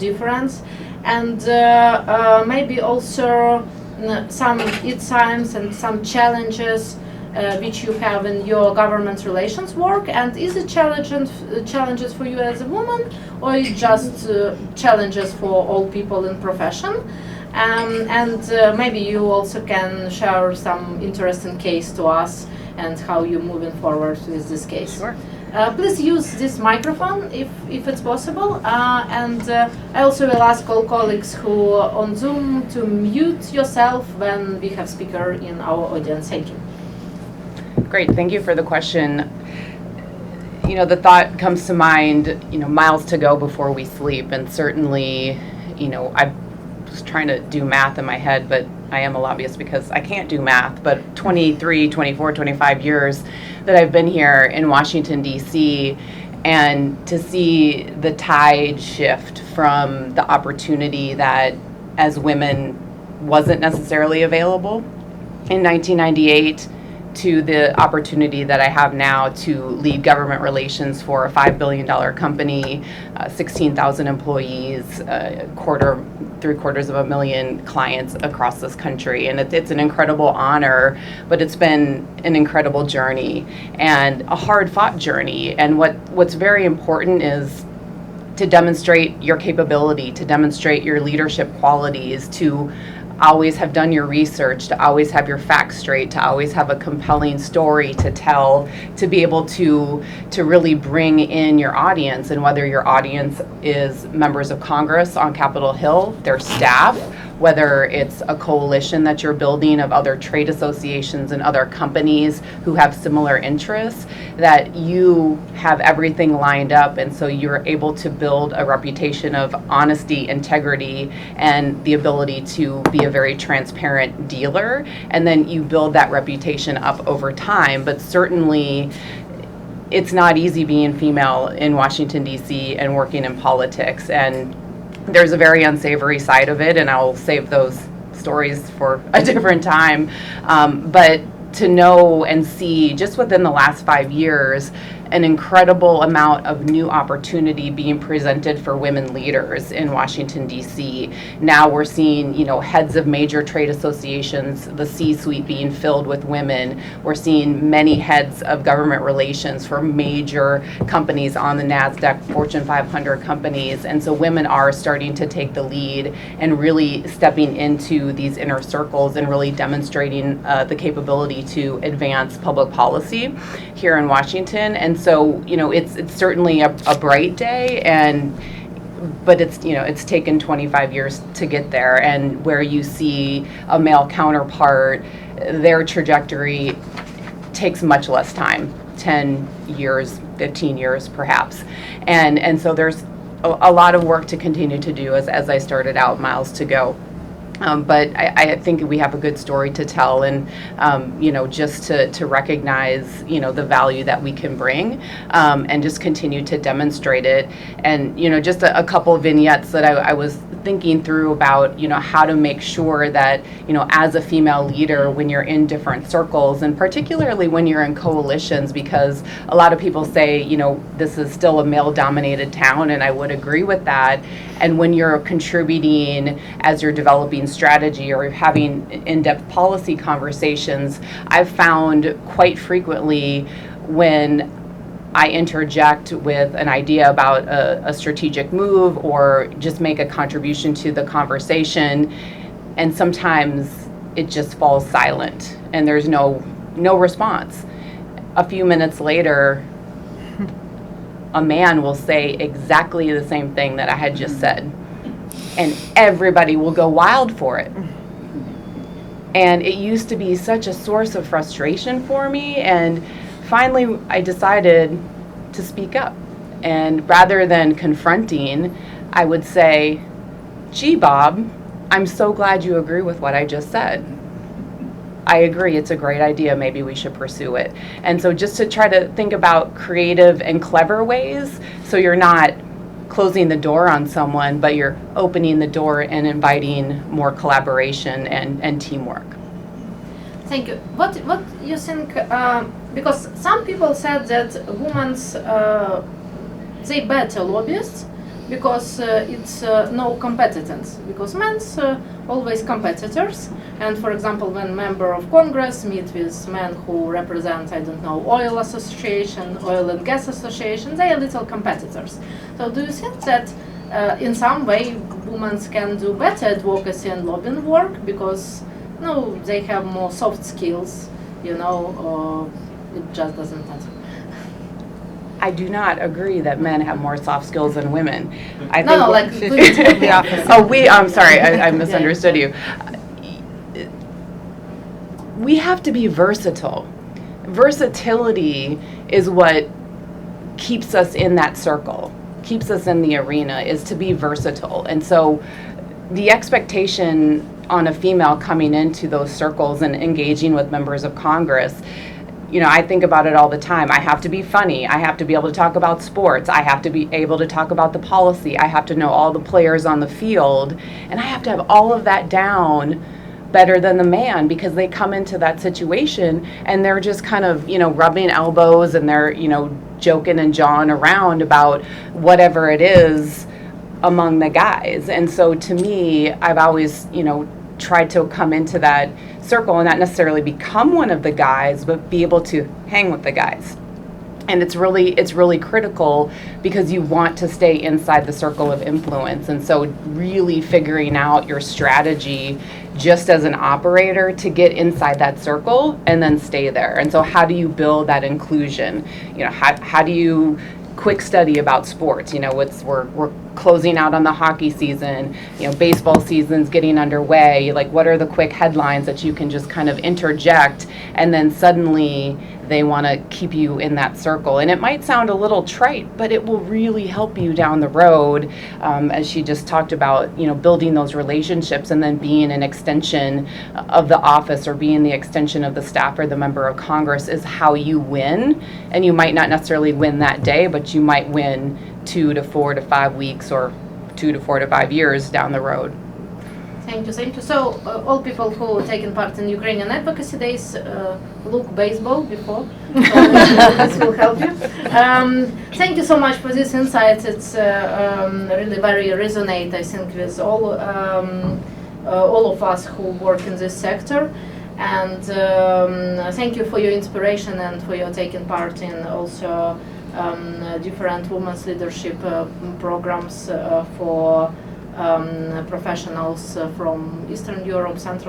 difference, and maybe also some insights and some challenges which you have in your government relations work, and is it challenges for you as a woman, or it just challenges for all people in profession? And maybe you also can share some interesting case to us and how you're moving forward with this case. Sure. Please use this microphone if it's possible, and I also will ask all colleagues who are on Zoom to mute yourself when we have speaker in our audience. Thank you. Great, thank you for the question. You know, the thought comes to mind, miles to go before we sleep, and certainly, I was trying to do math in my head, but I am a lobbyist because I can't do math, but 23, 24, 25 years that I've been here in Washington, D.C., and to see the tide shift from the opportunity that as women wasn't necessarily available in 1998 to the opportunity that I have now to lead government relations for a $5 billion company, 16,000 employees, 750,000 clients across this country. And it's an incredible honor, but it's been an incredible journey and a hard-fought journey. And what's very important is to demonstrate your capability, to demonstrate your leadership qualities, to always have done your research, to always have your facts straight, to always have a compelling story to tell, to be able to really bring in your audience, and whether your audience is members of Congress on Capitol Hill, their staff, whether it's a coalition that you're building of other trade associations and other companies who have similar interests, that you have everything lined up, and so you're able to build a reputation of honesty, integrity, and the ability to be a very transparent dealer, and then you build that reputation up over time. But certainly it's not easy being female in Washington, D.C. and working in politics, and there's a very unsavory side of it, and I'll save those stories for a different time. But to know and see just within the last 5 years an incredible amount of new opportunity being presented for women leaders in Washington, D.C. Now we're seeing, heads of major trade associations, the C-suite being filled with women. We're seeing many heads of government relations for major companies on the NASDAQ, Fortune 500 companies. And so women are starting to take the lead and really stepping into these inner circles and really demonstrating the capability to advance public policy here in Washington. And so, it's certainly a bright day, but it's taken 25 years to get there. And where you see a male counterpart, their trajectory takes much less time, 10 years, 15 years perhaps. And so there's a lot of work to continue to do as I started out, miles to go. But I think we have a good story to tell, and just to recognize the value that we can bring, and just continue to demonstrate it. And just a couple of vignettes that I was thinking through about how to make sure that as a female leader, when you're in different circles, and particularly when you're in coalitions, because a lot of people say this is still a male-dominated town, and I would agree with that. And when you're contributing as you're developing strategy or having in-depth policy conversations, I've found quite frequently when I interject with an idea about a strategic move or just make a contribution to the conversation, and sometimes it just falls silent and there's no response. A few minutes later, a man will say exactly the same thing that I had just said, and everybody will go wild for it. And it used to be such a source of frustration for me, and finally I decided to speak up. And rather than confronting, I would say, "Gee, Bob, I'm so glad you agree with what I just said. I agree, it's a great idea, maybe we should pursue it." And so just to try to think about creative and clever ways, so you're not closing the door on someone, but you're opening the door and inviting more collaboration and teamwork. Thank you. What you think, because some people said that women, they better lobbyists, because it's no competence, because men's always competitors. And for example, when member of Congress meet with men who represent, I don't know, oil association, oil and gas association, they are little competitors. So do you think that in some way women can do better advocacy and lobbying work because no, they have more soft skills, you know, or it just doesn't matter? I do not agree that men have more soft skills than women. I No, no, like the opposite. Oh, I'm sorry, I misunderstood you. We have to be versatile. Versatility is what keeps us in that circle, keeps us in the arena, is to be versatile. And so the expectation on a female coming into those circles and engaging with members of Congress, you know, I think about it all the time. I have to be funny. I have to be able to talk about sports. I have to be able to talk about the policy. I have to know all the players on the field. And I have to have all of that down better than the man, because they come into that situation and they're just kind of, you know, rubbing elbows and they're, you know, joking and jawing around about whatever it is among the guys. And so to me, I've always, you know, tried to come into that circle and not necessarily become one of the guys, but be able to hang with the guys. And it's really critical because you want to stay inside the circle of influence. And so really figuring out your strategy just as an operator to get inside that circle and then stay there. And so how do you build that inclusion? You know, how do you quick study about sports? You know, we're closing out on the hockey season, you know, baseball season's getting underway. Like, what are the quick headlines that you can just kind of interject, and then suddenly they want to keep you in that circle? And it might sound a little trite, but it will really help you down the road, as she just talked about, you know, building those relationships and then being an extension of the office or being the extension of the staff or the member of Congress is how you win. And you might not necessarily win that day, but you might win 2 to 4 to 5 weeks or 2 to 4 to 5 years down the road. Thank you, thank you. So all people who taken part in Ukrainian advocacy days look baseball before, so this will help you. Thank you so much for this insight. It's really very resonate, I think, with all of us who work in this sector. And thank you for your inspiration and for your taking part in also different women's leadership programs for professionals from Eastern Europe, Central